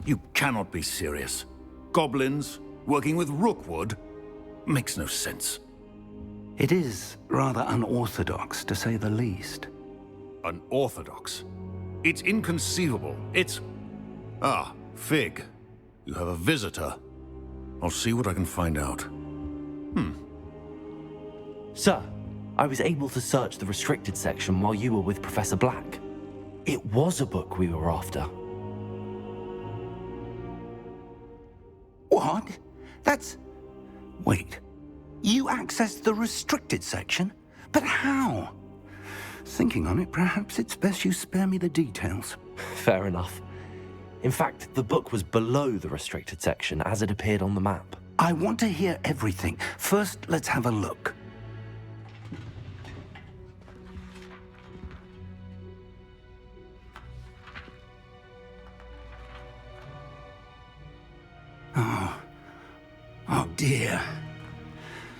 You cannot be serious. Goblins working with Rookwood? Makes no sense. It is rather unorthodox, to say the least. Unorthodox? It's inconceivable. It's... Ah, Fig. You have a visitor. I'll see what I can find out. Sir, I was able to search the restricted section while you were with Professor Black. It was a book we were after. What? That's... Wait. You accessed the restricted section? But how? Thinking on it, perhaps it's best you spare me the details. Fair enough. In fact, the book was below the restricted section as it appeared on the map. I want to hear everything. First, let's have a look. Oh dear.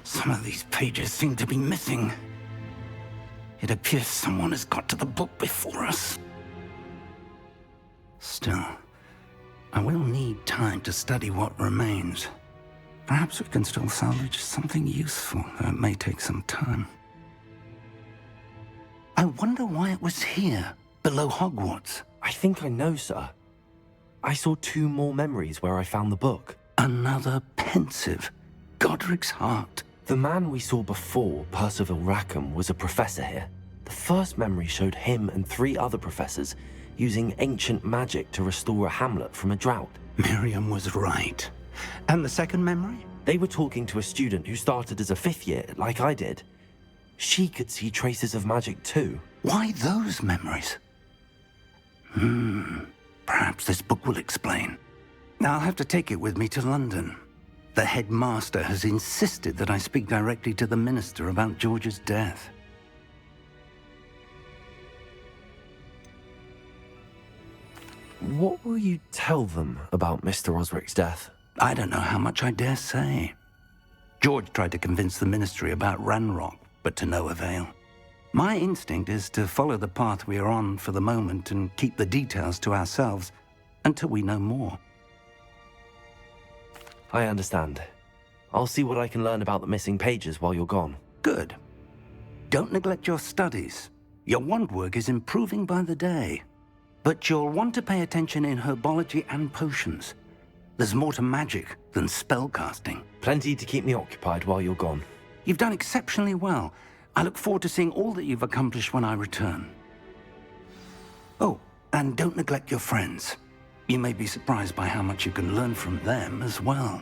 Some of these pages seem to be missing. It appears someone has got to the book before us. Still, I will need time to study what remains. Perhaps we can still salvage something useful, though it may take some time. I wonder why it was here, below Hogwarts. I think I know, sir. I saw 2 more memories where I found the book. Another pensive. Godric's heart. The man we saw before, Percival Rackham, was a professor here. The first memory showed him and 3 other professors using ancient magic to restore a hamlet from a drought. Miriam was right. And the second memory? They were talking to a student who started as a 5th year, like I did. She could see traces of magic too. Why those memories? Perhaps this book will explain. Now I'll have to take it with me to London. The headmaster has insisted that I speak directly to the minister about George's death. What will you tell them about Mr. Osric's death? I don't know how much I dare say. George tried to convince the ministry about Ranrock, but to no avail. My instinct is to follow the path we are on for the moment and keep the details to ourselves until we know more. I understand. I'll see what I can learn about the missing pages while you're gone. Good. Don't neglect your studies. Your wand work is improving by the day. But you'll want to pay attention in herbology and potions. There's more to magic than spellcasting. Plenty to keep me occupied while you're gone. You've done exceptionally well. I look forward to seeing all that you've accomplished when I return. Oh, and don't neglect your friends. You may be surprised by how much you can learn from them as well.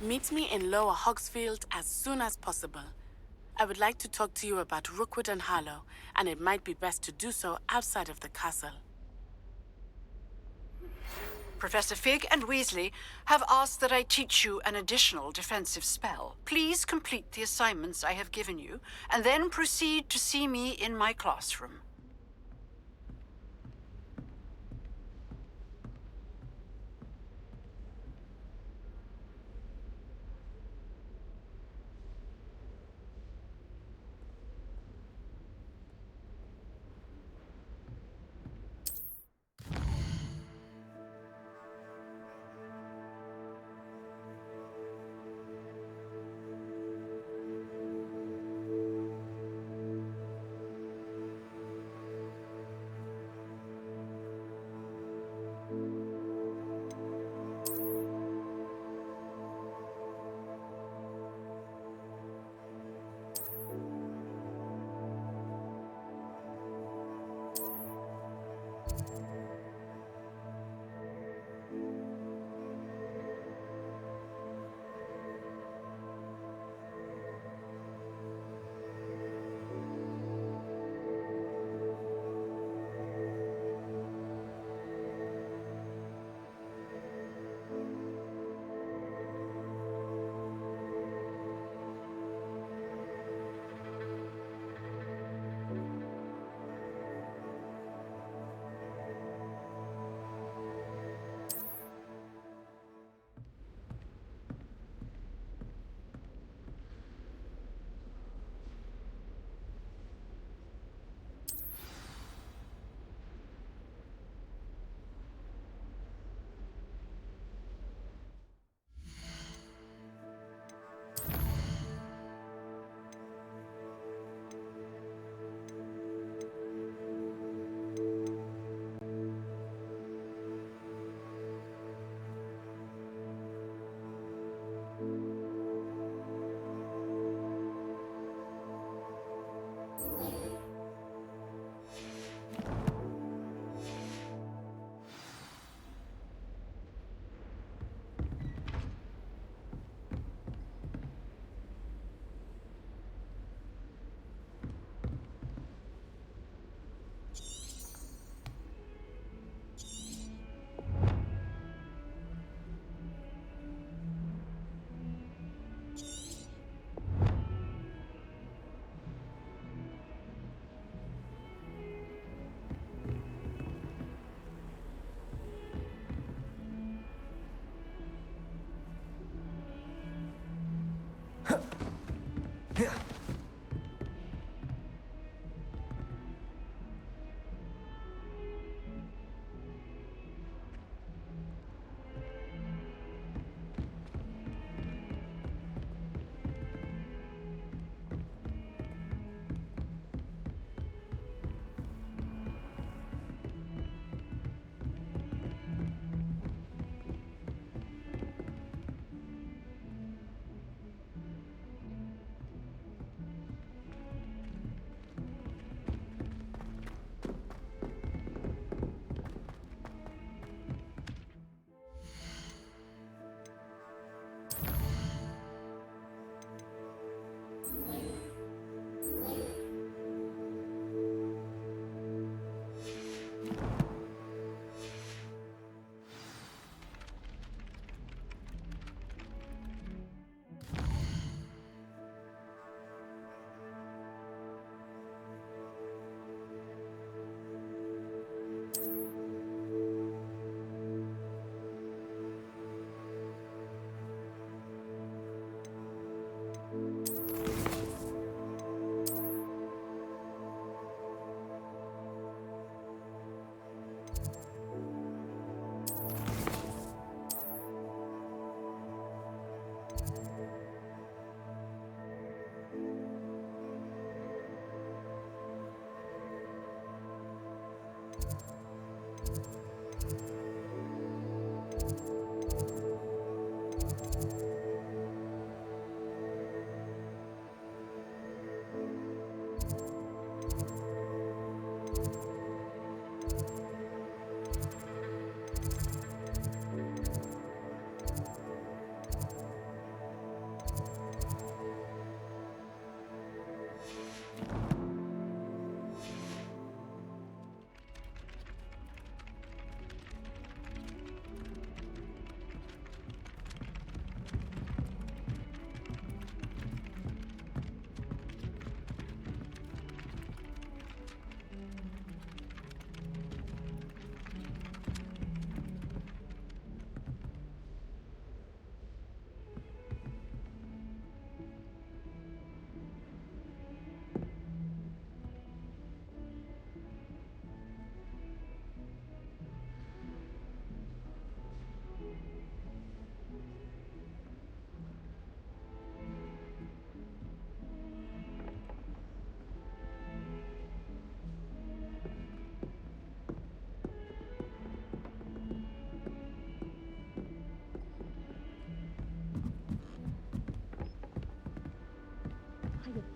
Meet me in Lower Hogsfield as soon as possible. I would like to talk to you about Rookwood and Harlow, and it might be best to do so outside of the castle. Professor Fig and Weasley have asked that I teach you an additional defensive spell. Please complete the assignments I have given you, and then proceed to see me in my classroom.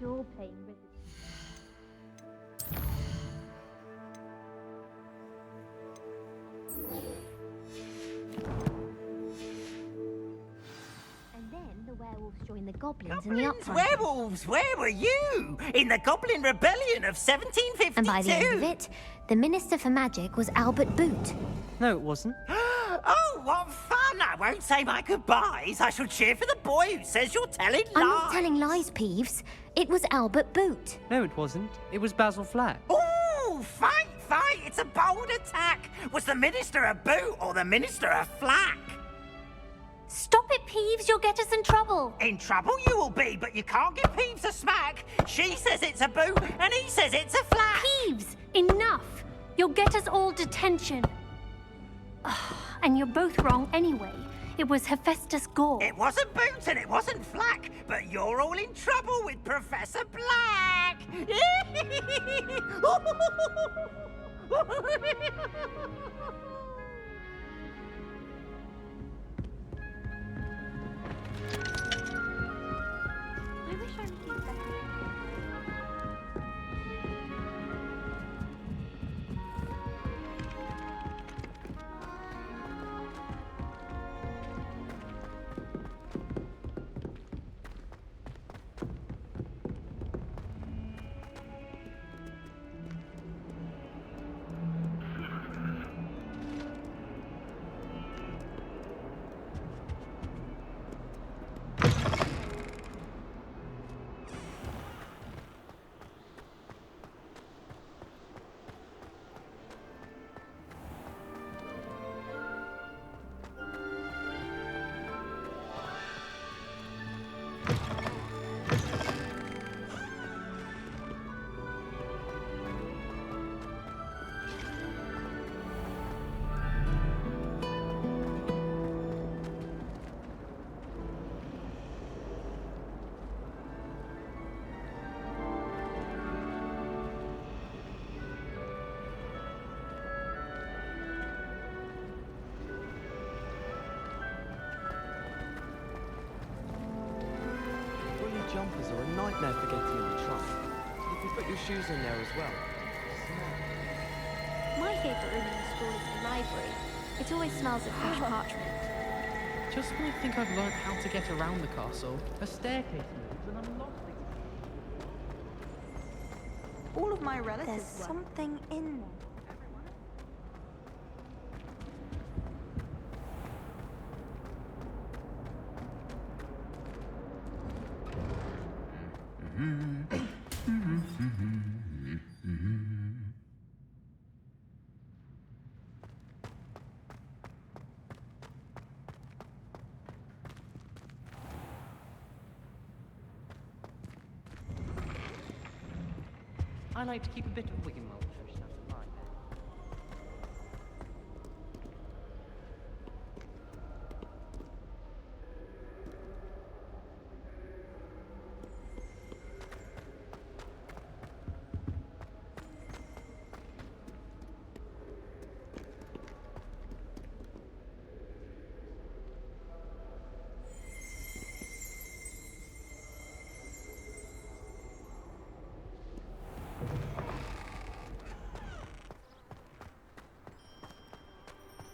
you're playing really. And then the werewolves joined the goblins in the uprising. Werewolves, where were you? In the Goblin Rebellion of 1752? And by the end of it, the Minister for Magic was Albert Boot. No, it wasn't. Oh, what fun! I won't say my goodbyes. I shall cheer for the boy who says you're telling lies. I'm not telling lies, Peeves. It was Albert Boot. No, it wasn't. It was Basil Flack. Ooh, fight, fight! It's a bold attack. Was the Minister a boot or the Minister a flack? Stop it, Peeves. You'll get us in trouble. In trouble you will be, but you can't give Peeves a smack. She says it's a boot and he says it's a flack. Peeves, enough. You'll get us all detention. And you're both wrong anyway. It was Hephaestus Gore. It wasn't boot and it wasn't flack, but you're all in trouble with Professor Black. I wish I would do better. Jumpers are a nightmare for getting in the trunk. You can put your shoes in there as well. My favourite room in the school is the library. It always smells of fresh parchment. Just when I think I've learned how to get around the castle, a staircase moves and I'm lost. All of my relatives. There's something in there. I like to keep a bit of Wigan mulch for stuff to find.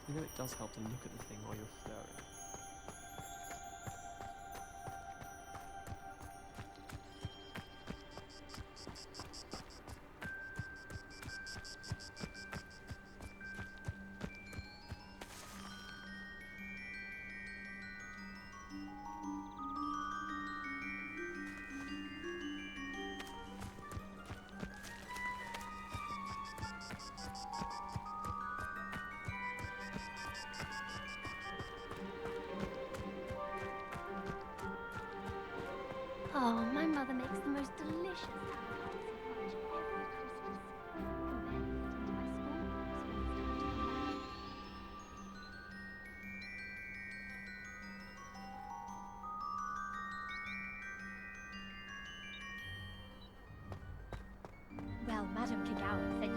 You know it does help to look at the thing while you're stirring. Oh, my mother makes the most delicious appetizing fudge every Christmas. And then into my school books when it's time to Well, Madame Kagawa said you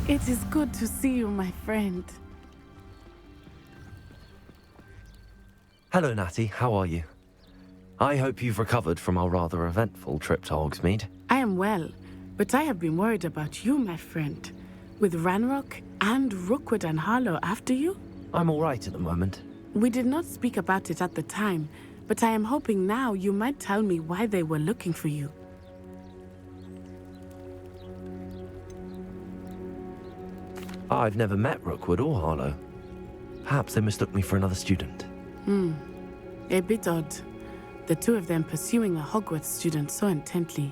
It is good to see you, my friend. Hello, Natty. How are you? I hope you've recovered from our rather eventful trip to Hogsmeade. I am well, but I have been worried about you, my friend. With Ranrock and Rookwood and Harlow after you? I'm all right at the moment. We did not speak about it at the time, but I am hoping now you might tell me why they were looking for you. I've never met Rookwood or Harlow. Perhaps they mistook me for another student. A bit odd. The two of them pursuing a Hogwarts student so intently.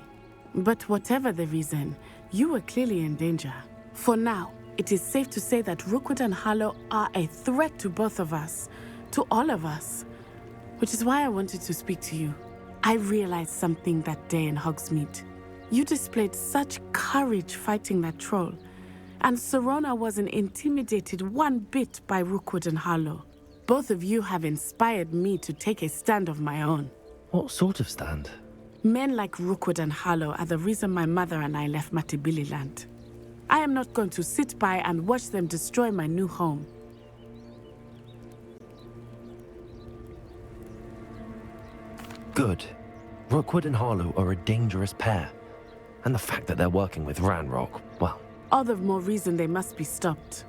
But whatever the reason, you were clearly in danger. For now, it is safe to say that Rookwood and Harlow are a threat to both of us, to all of us. Which is why I wanted to speak to you. I realized something that day in Hogsmeade. You displayed such courage fighting that troll, and Serona wasn't intimidated one bit by Rookwood and Harlow. Both of you have inspired me to take a stand of my own. What sort of stand? Men like Rookwood and Harlow are the reason my mother and I left Matabeleland. I am not going to sit by and watch them destroy my new home. Good. Rookwood and Harlow are a dangerous pair. And the fact that they're working with Ranrock, well... All the more reason they must be stopped.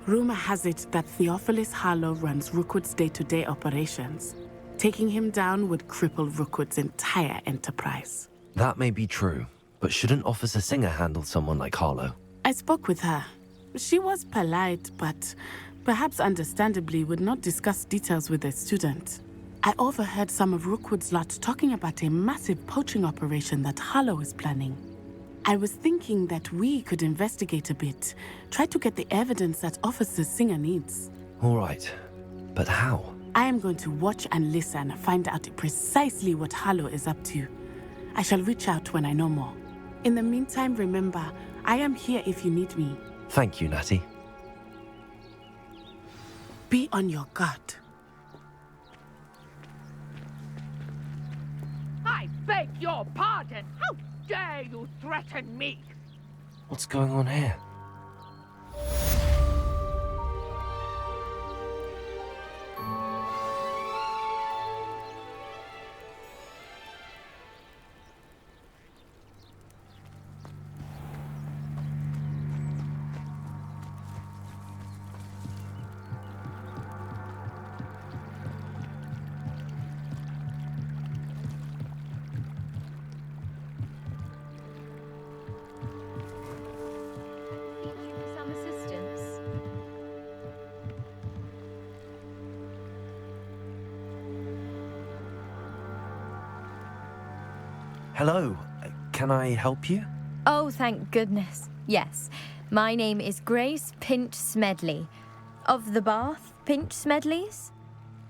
Rumor has it that Theophilus Harlow runs Rookwood's day-to-day operations. Taking him down would cripple Rookwood's entire enterprise. That may be true, but shouldn't Officer Singer handle someone like Harlow? I spoke with her. She was polite, but perhaps understandably would not discuss details with a student. I overheard some of Rookwood's lot talking about a massive poaching operation that Harlow is planning. I was thinking that we could investigate a bit, try to get the evidence that Officer Singer needs. All right, but how? I am going to watch and listen, find out precisely what Harlow is up to. I shall reach out when I know more. In the meantime, remember, I am here if you need me. Thank you, Natty. Be on your guard. I beg your pardon! How dare you threaten me? What's going on here? Some assistance. Hello, can I help you? Oh, thank goodness. Yes. My name is Grace Pinch Smedley. Of the Bath Pinch Smedleys?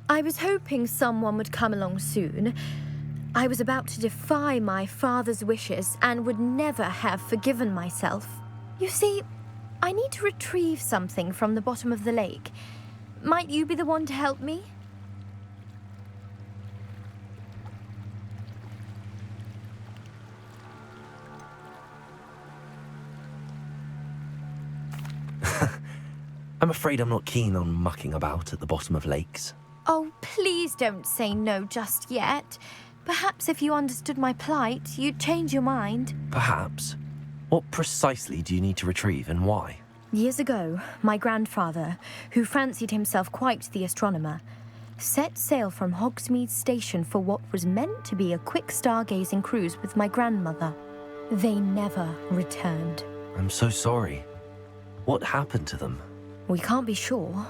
I was hoping someone would come along soon. I was about to defy my father's wishes and would never have forgiven myself. You see, I need to retrieve something from the bottom of the lake. Might you be the one to help me? I'm afraid I'm not keen on mucking about at the bottom of lakes. Oh, please don't say no just yet. Perhaps if you understood my plight, you'd change your mind. Perhaps. What precisely do you need to retrieve and why? Years ago, my grandfather, who fancied himself quite the astronomer, set sail from Hogsmeade Station for what was meant to be a quick stargazing cruise with my grandmother. They never returned. I'm so sorry. What happened to them? We can't be sure.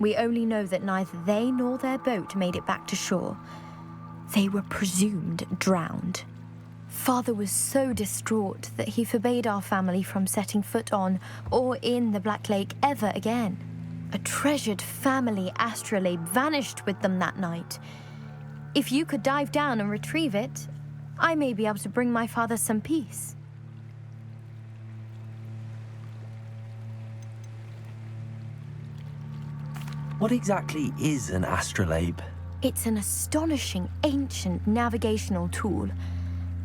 We only know that neither they nor their boat made it back to shore. They were presumed drowned. Father was so distraught that he forbade our family from setting foot on or in the Black Lake ever again. A treasured family astrolabe vanished with them that night. If you could dive down and retrieve it, I may be able to bring my father some peace. What exactly is an astrolabe? It's an astonishing ancient navigational tool.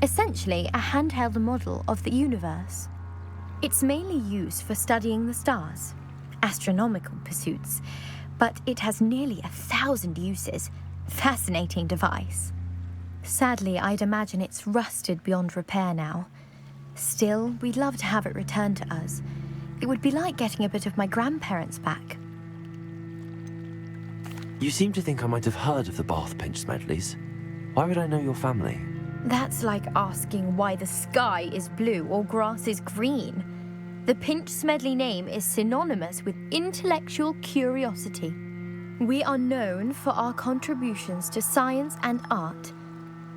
Essentially, a handheld model of the universe. It's mainly used for studying the stars, astronomical pursuits, but it has nearly 1,000 uses. Fascinating device. Sadly, I'd imagine it's rusted beyond repair now. Still, we'd love to have it returned to us. It would be like getting a bit of my grandparents back. You seem to think I might have heard of the Bath Pinch Smedleys. Why would I know your family? That's like asking why the sky is blue or grass is green. The Pinch Smedley name is synonymous with intellectual curiosity. We are known for our contributions to science and art.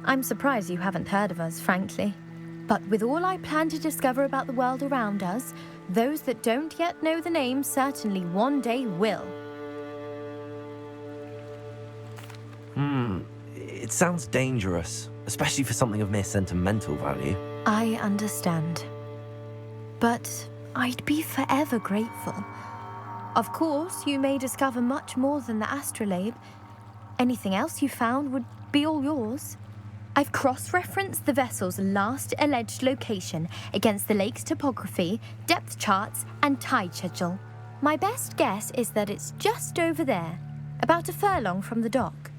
I'm surprised you haven't heard of us, frankly. But with all I plan to discover about the world around us, those that don't yet know the name certainly one day will. It sounds dangerous, especially for something of mere sentimental value. I understand. But I'd be forever grateful. Of course, you may discover much more than the astrolabe. Anything else you found would be all yours. I've cross-referenced the vessel's last alleged location against the lake's topography, depth charts, and tide schedule. My best guess is that it's just over there, about a furlong from the dock.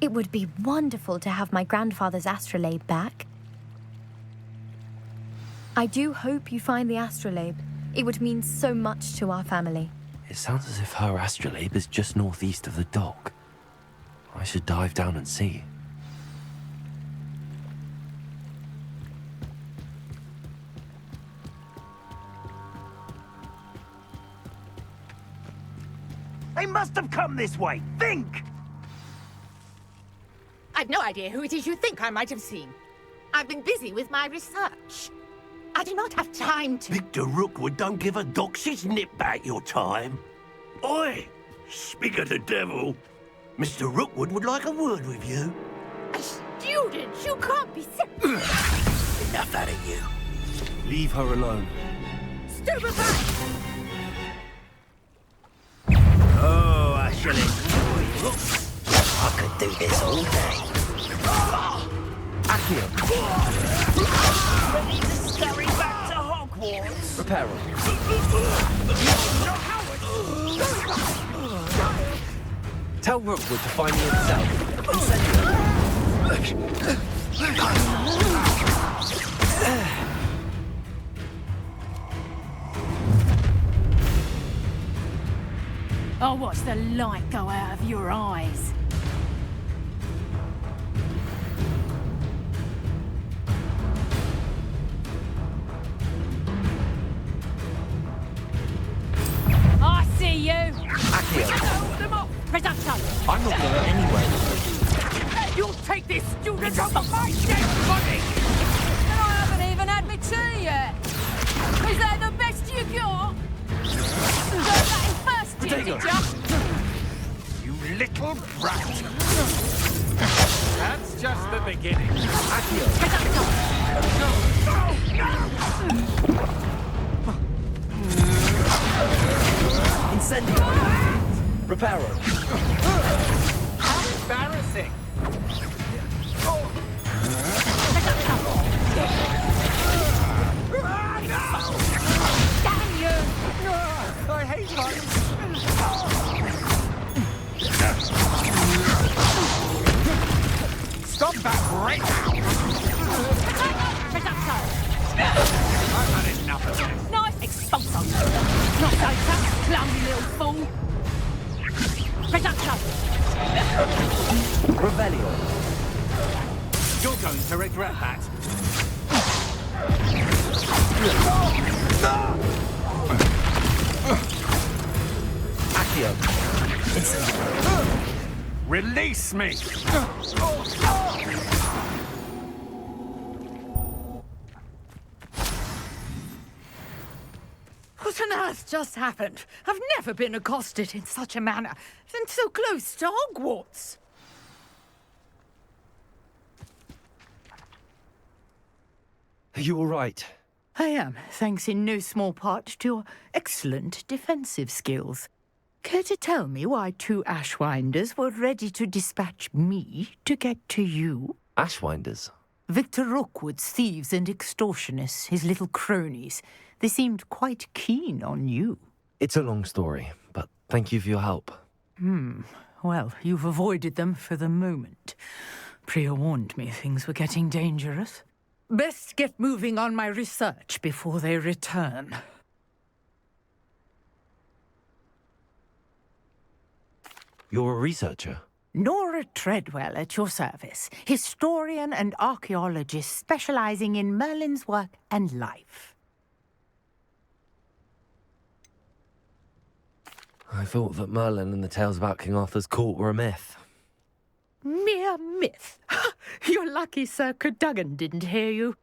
It would be wonderful to have my grandfather's astrolabe back. I do hope you find the astrolabe. It would mean so much to our family. It sounds as if her astrolabe is just northeast of the dock. I should dive down and see. They must have come this way. Think! I've no idea who it is you think I might have seen. I've been busy with my research. I do not have time to... Victor Rookwood don't give a doxy's nip back your time. Oi! Speak of the devil. Mr. Rookwood would like a word with you. A student? You can't be Enough out of you. Leave her alone. Stupid back! Oh, I shall enjoy it. I could do this all day. Accio! Ready to scurry back to Hogwarts? Reparo. Tell Rookwood to find me himself. And send him. I'll watch the light go out of your eyes. I see you! Accio. Reduction! I'm not going anywhere. You'll take this student off of my dead body! And I haven't even had my tea yet! Is that the best you got? Learn that in first year, did ya? You little brat! That's just the beginning. Incendio. Reparo. How embarrassing! Damn you! I hate heights! Stop that right now! I've had enough of this. Nice expulso! Not so tough, clumsy little fool! Reduction! Revelio. You're going to regret that. Accio. Incendio. Release me! What on earth just happened? I've never been accosted in such a manner, and so close to Hogwarts. Are you all right? I am, thanks in no small part to your excellent defensive skills. Care to tell me why two Ashwinders were ready to dispatch me to get to you? Ashwinders? Victor Rookwood's thieves and extortionists, his little cronies. They seemed quite keen on you. It's a long story, but thank you for your help. Well, you've avoided them for the moment. Priya warned me things were getting dangerous. Best get moving on my research before they return. You're a researcher? Nora Treadwell at your service, historian and archaeologist specializing in Merlin's work and life. I thought that Merlin and the tales about King Arthur's court were a myth. Mere myth. You're lucky Sir Cadogan didn't hear you.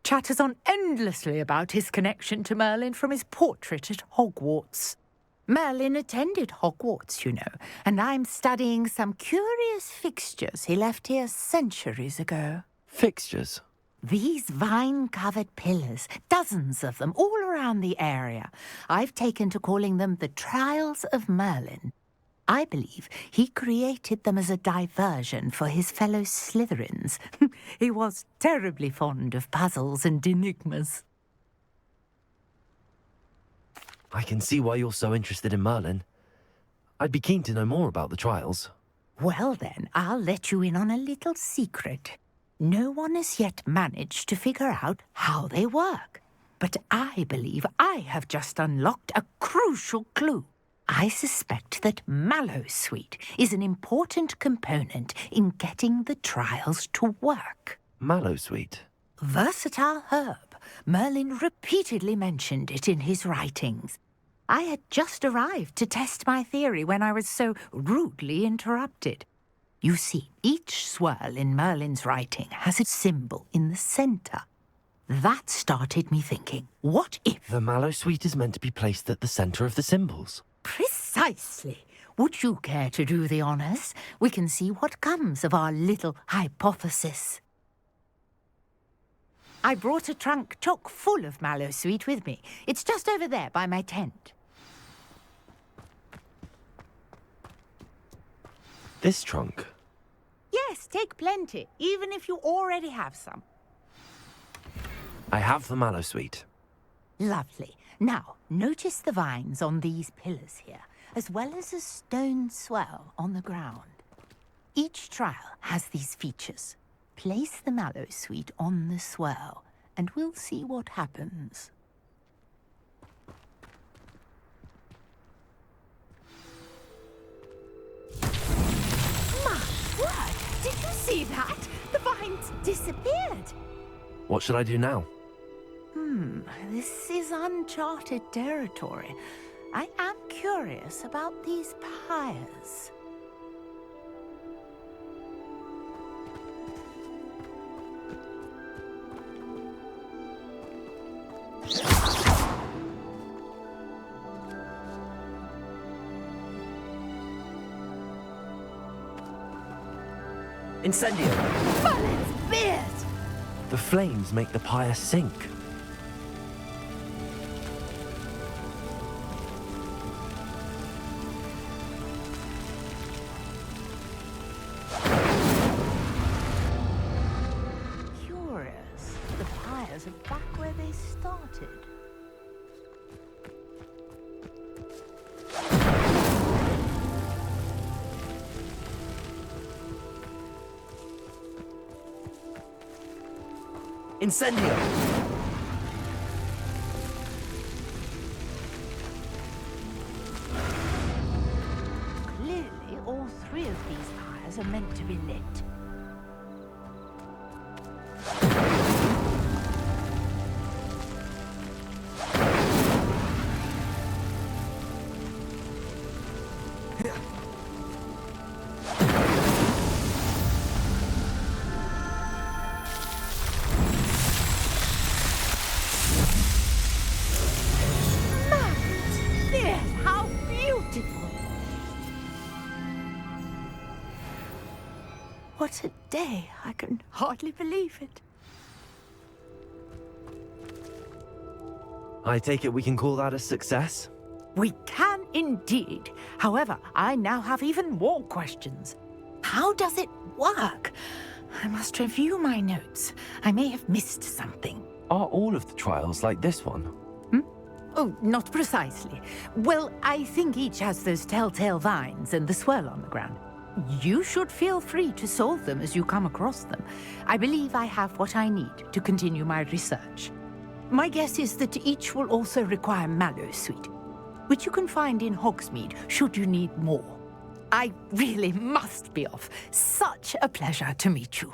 Chatters on endlessly about his connection to Merlin from his portrait at Hogwarts. Merlin attended Hogwarts, you know, and I'm studying some curious fixtures he left here centuries ago. Fixtures? These vine-covered pillars, dozens of them, all around the area. I've taken to calling them the Trials of Merlin. I believe he created them as a diversion for his fellow Slytherins. He was terribly fond of puzzles and enigmas. I can see why you're so interested in Merlin. I'd be keen to know more about the trials. Well then, I'll let you in on a little secret. No one has yet managed to figure out how they work. But I believe I have just unlocked a crucial clue. I suspect that Mallowsweet is an important component in getting the trials to work. Mallowsweet? Versatile herb. Merlin repeatedly mentioned it in his writings. I had just arrived to test my theory when I was so rudely interrupted. You see, each swirl in Merlin's writing has a symbol in the centre. That started me thinking, what if... The Mallowsweet is meant to be placed at the centre of the symbols. Precisely. Would you care to do the honours? We can see what comes of our little hypothesis. I brought a trunk chock full of Mallowsweet with me. It's just over there by my tent. This trunk? Yes, take plenty, even if you already have some. I have the Mallowsweet. Lovely. Now, notice the vines on these pillars here, as well as a stone swell on the ground. Each trial has these features. Place the Mallowsweet on the swirl, and we'll see what happens. My word! Did you see that? The vines disappeared. What should I do now? This is uncharted territory. I am curious about these pyres. Incendio! Merlin's beard! The flames make the pyre sink. Curious. The pyres are back where they started. Incendio! Clearly, all three of these pyres are meant to be lit. What a day! I can hardly believe it. I take it we can call that a success? We can indeed. However, I now have even more questions. How does it work? I must review my notes. I may have missed something. Are all of the trials like this one? Oh, not precisely. Well, I think each has those telltale vines and the swirl on the ground. You should feel free to solve them as you come across them. I believe I have what I need to continue my research. My guess is that each will also require mallow sweet, which you can find in Hogsmeade should you need more. I really must be off. Such a pleasure to meet you.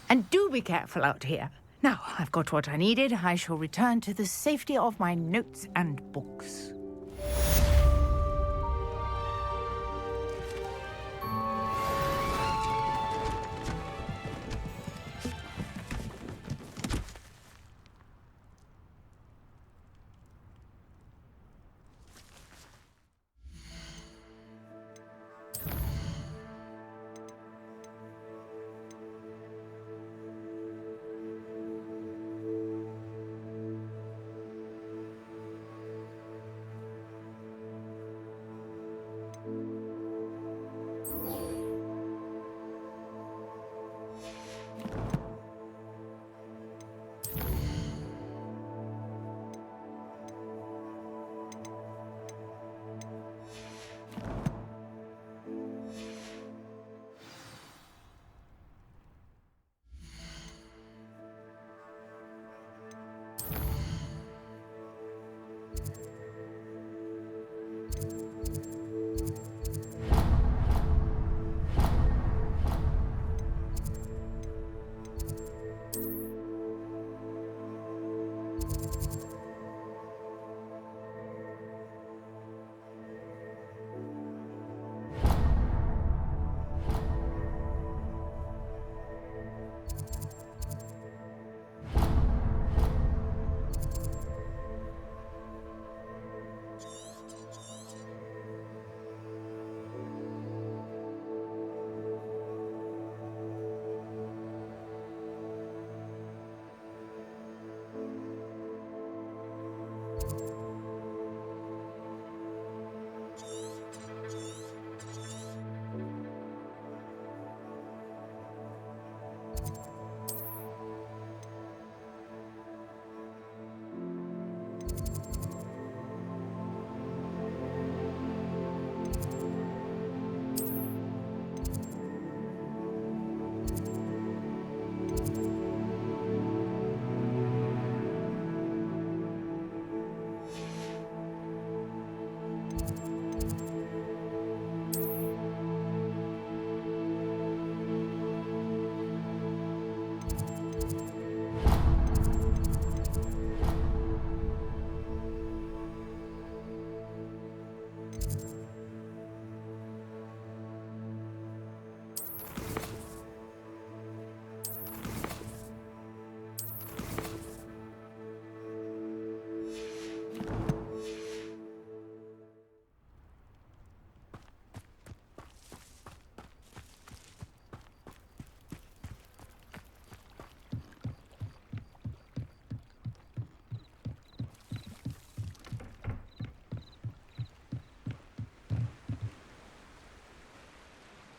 And do be careful out here. Now, I've got what I needed. I shall return to the safety of my notes and books.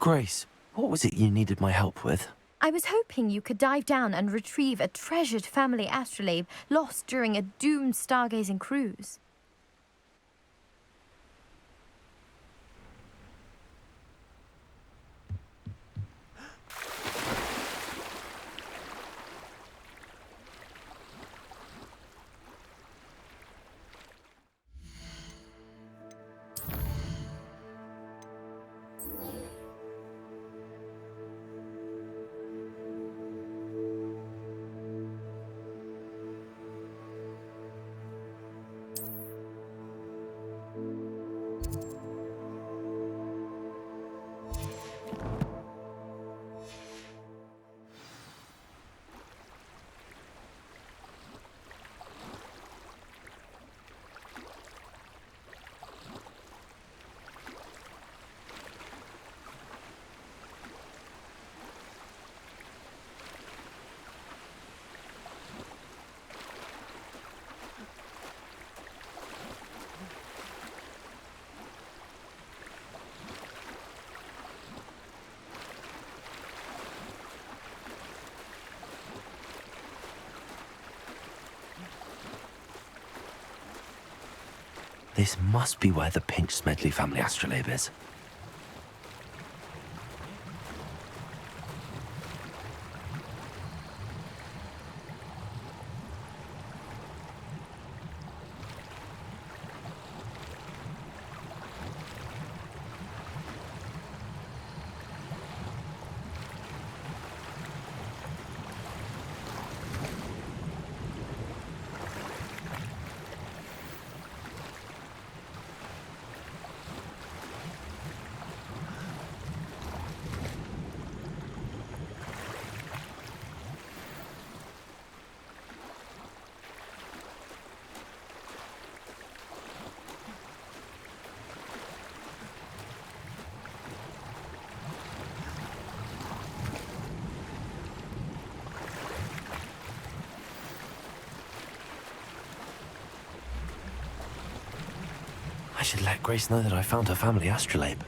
Grace, what was it you needed my help with? I was hoping you could dive down and retrieve a treasured family astrolabe lost during a doomed stargazing cruise. This must be where the Pinch Smedley family astrolabe is. I should let Grace know that I found her family astrolabe.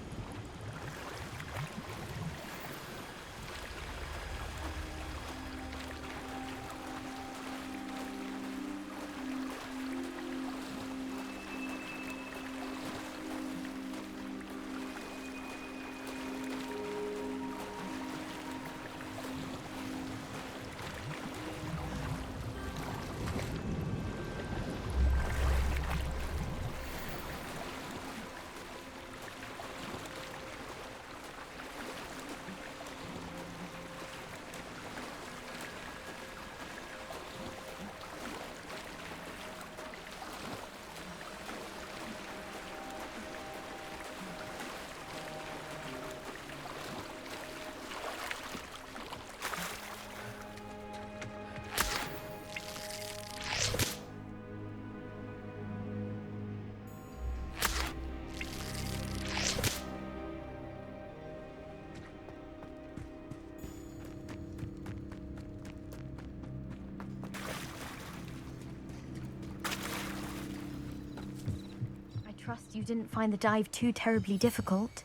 Trust you didn't find the dive too terribly difficult.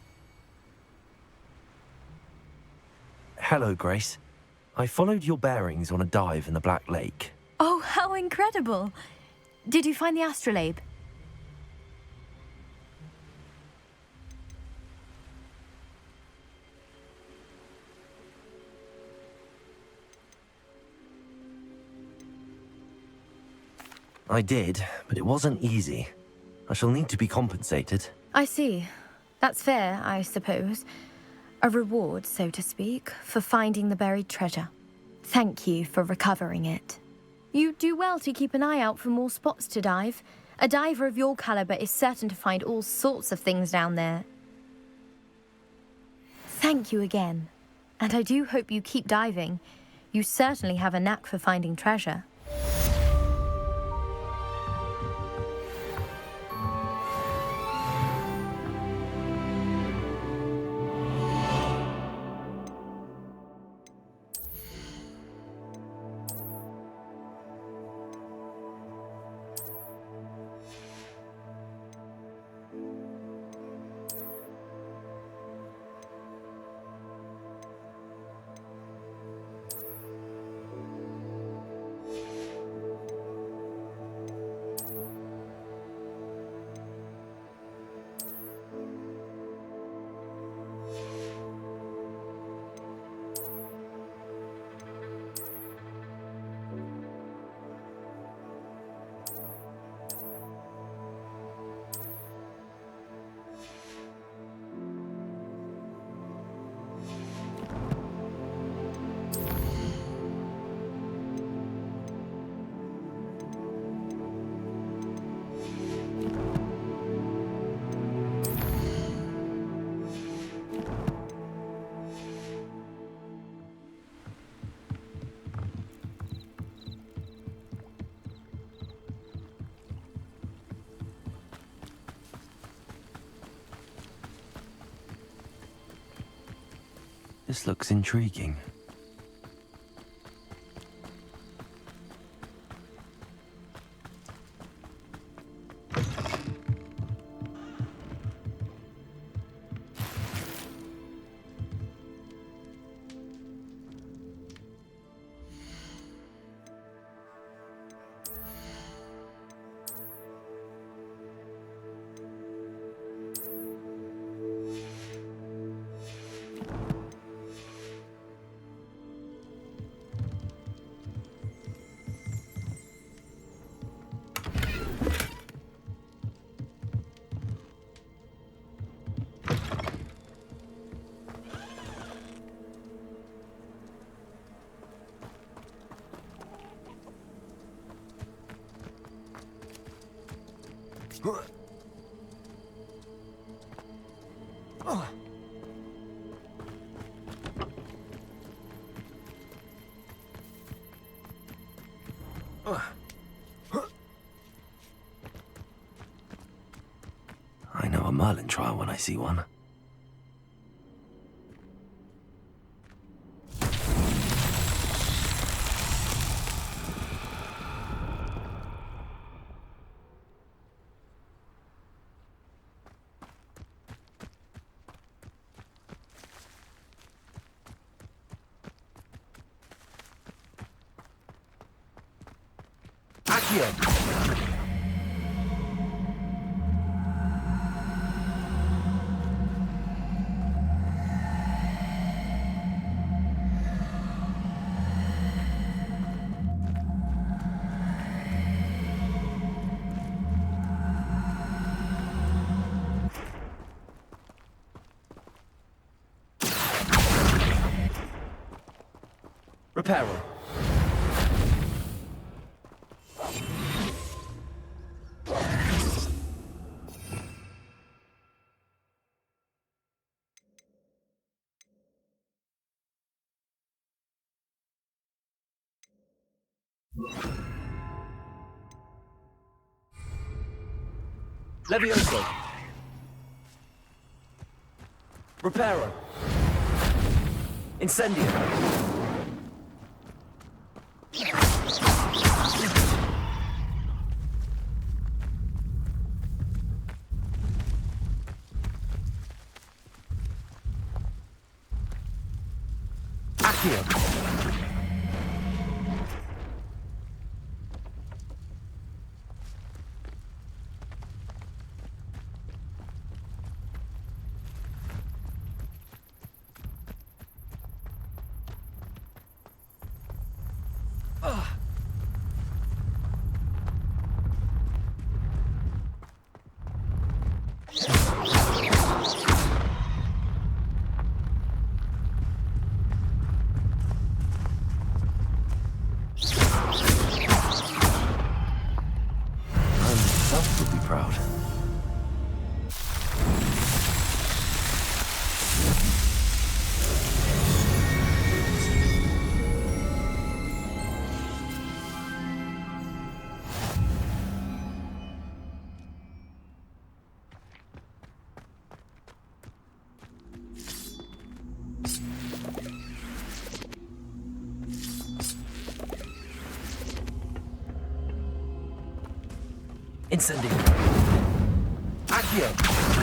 Hello, Grace. I followed your bearings on a dive in the Black Lake. Oh, how incredible! Did you find the astrolabe? I did, but it wasn't easy. I shall need to be compensated. I see. That's fair, I suppose. A reward, so to speak, for finding the buried treasure. Thank you for recovering it. You do well to keep an eye out for more spots to dive. A diver of your caliber is certain to find all sorts of things down there. Thank you again. And I do hope you keep diving. You certainly have a knack for finding treasure. This looks intriguing. I know a Merlin trial when I see one. Reparo. Levioso. Reparo. Incendio. Accio. Incendio. Accio.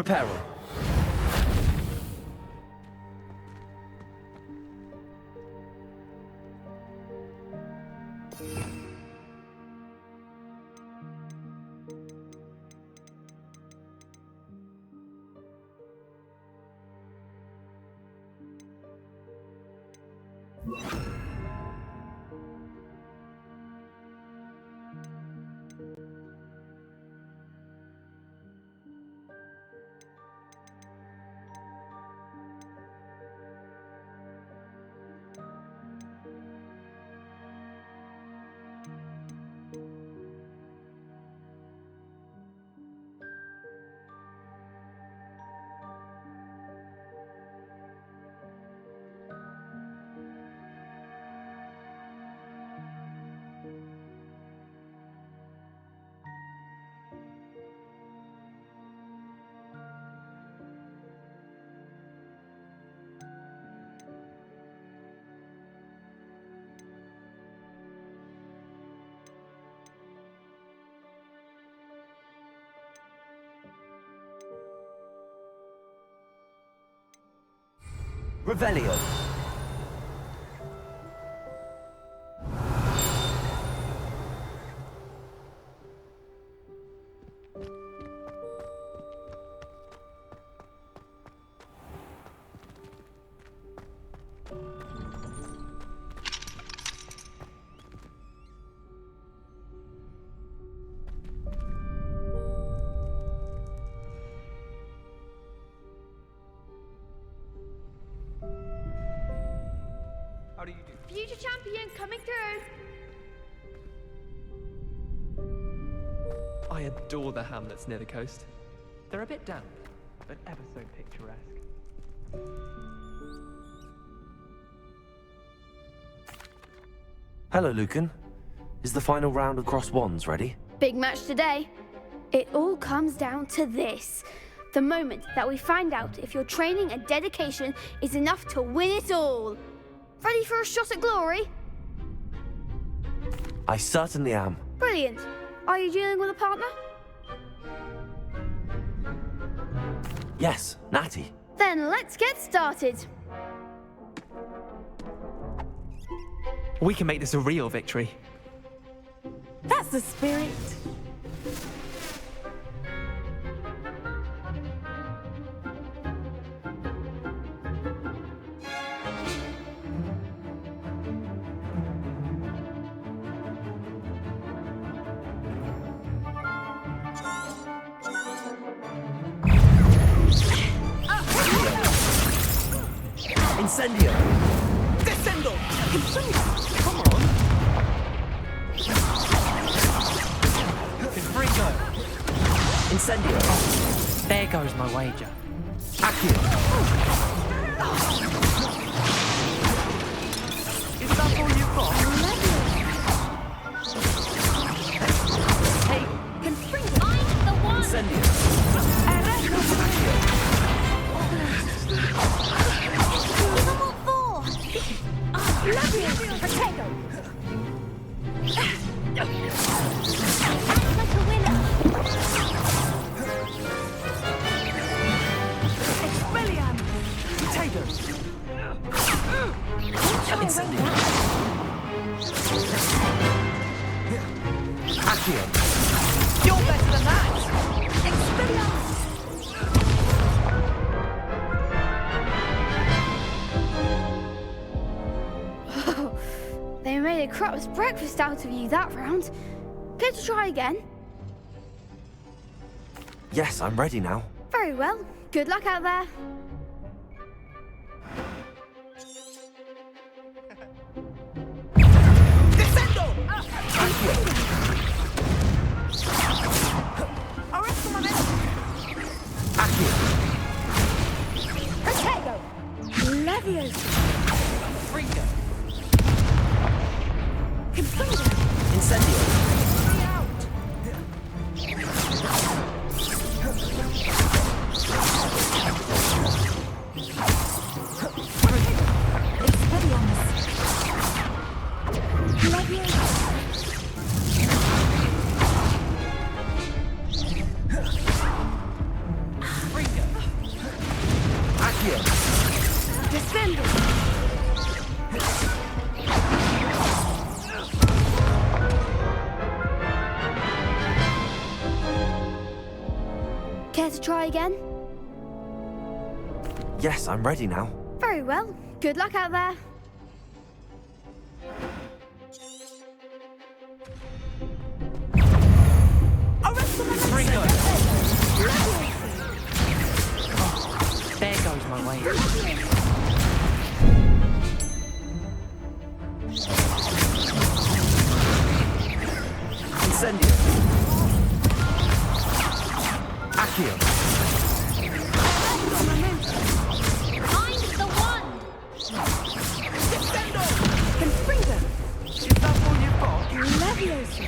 peril. Revelio. Future champion coming through. I adore the hamlets near the coast. They're a bit damp, but ever so picturesque. Hello, Lucan. Is the final round of Cross Wands ready? Big match today. It all comes down to this. The moment that we find out if your training and dedication is enough to win it all. Ready for a shot at glory? I certainly am. Brilliant. Are you dealing with a partner? Yes, Natty. Then let's get started. We can make this a real victory. That's the spirit. Incendio! Descendo! Come on! Can free go? Incendio! There goes my wager. Accio! Is that all you've got? Hey, can spring I'm the one! Incendio! Potato! Accio! You're better than that! They made a crap's breakfast out of you that round. Care to try again? Yes, I'm ready now. Very well. Good luck out there. Descendo! Arrest them on it! Accio! Potato! Levios! Freaker! Incendio! Freaker! Descendo! Care to try again? Yes, I'm ready now. Very well. Good luck out there. Ringo! Oh, there goes my wager. Incendio. Accio. I'm the one! Confringo! Is that all you've got? Leviosa!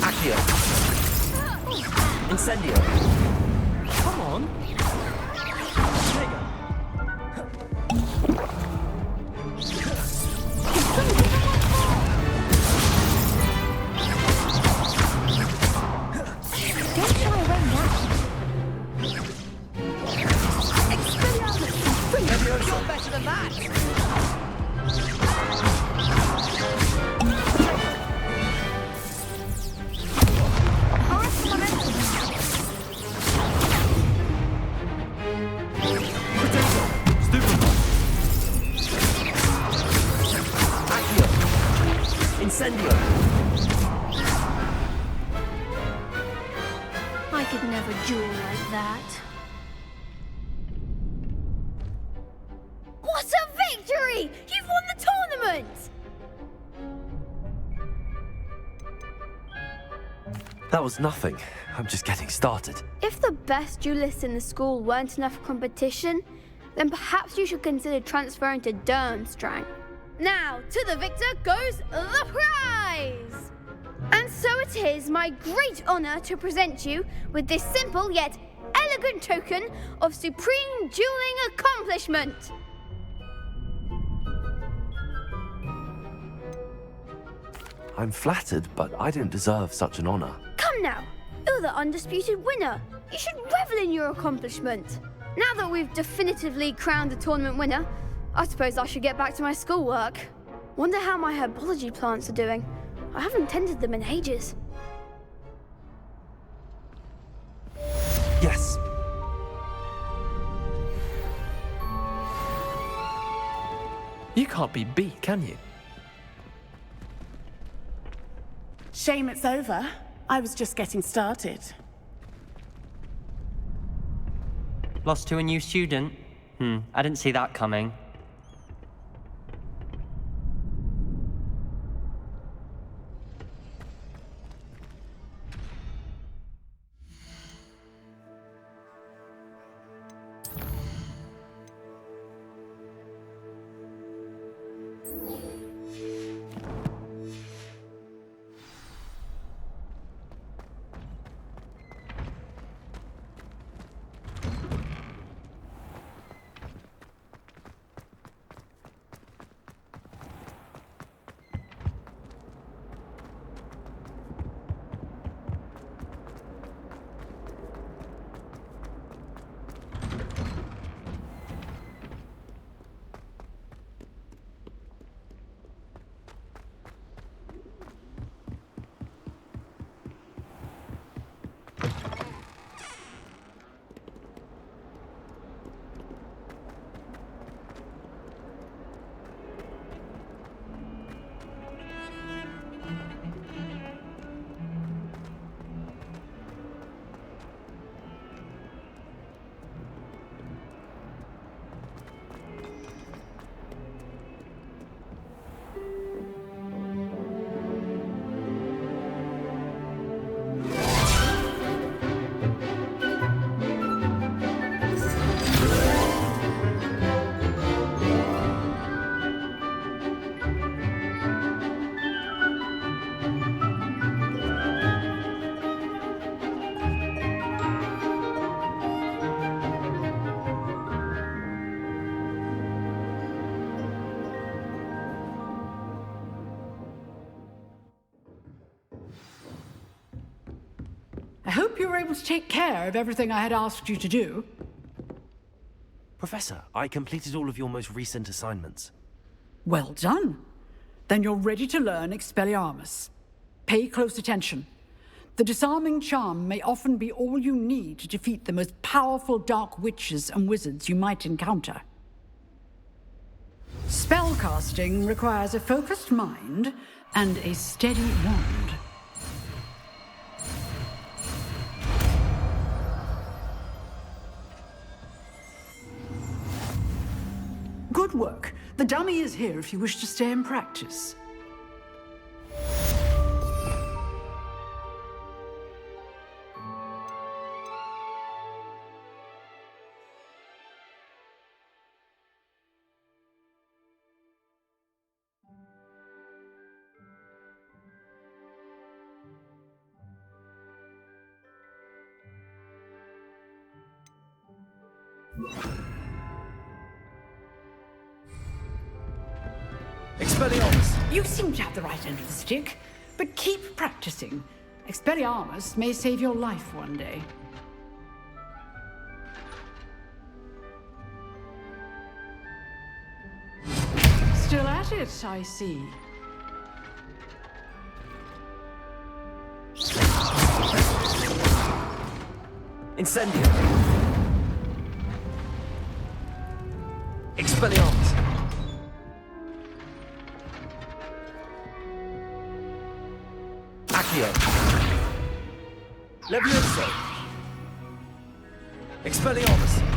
Accio. Incendio. Come on. Don't shy away now. You're better than that! Incendio. I could never duel like that. What a victory! You've won the tournament! That was nothing. I'm just getting started. If the best duelists in the school weren't enough for competition, then perhaps you should consider transferring to Durmstrang. Now, to the victor goes the prize! And so it is my great honor to present you with this simple yet elegant token of supreme dueling accomplishment. I'm flattered, but I don't deserve such an honor. Come now, you're the undisputed winner. You should revel in your accomplishment. Now that we've definitively crowned the tournament winner, I suppose I should get back to my schoolwork. Wonder how my herbology plants are doing. I haven't tended them in ages. Yes. You can't be beat, can you? Shame it's over. I was just getting started. Lost to a new student? I didn't see that coming. hope you were able to take care of everything I had asked you to do. Professor, I completed all of your most recent assignments. Well done. Then you're ready to learn Expelliarmus. Pay close attention. The disarming charm may often be all you need to defeat the most powerful dark witches and wizards you might encounter. Spellcasting requires a focused mind and a steady wand. Good work. The dummy is here if you wish to stay and practice. Expelliarmus! You seem to have the right end of the stick, but keep practicing. Expelliarmus may save your life one day. Still at it, I see. Incendio! Expelliarmus! Accio! Levioso! Expelliarmus!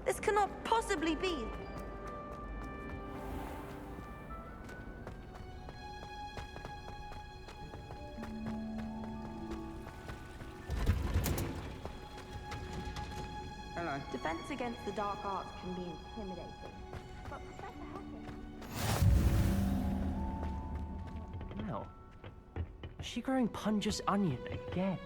This cannot possibly be. Hello. Defense against the dark arts can be intimidating. But Professor Wow. Is she growing Punja's onion again?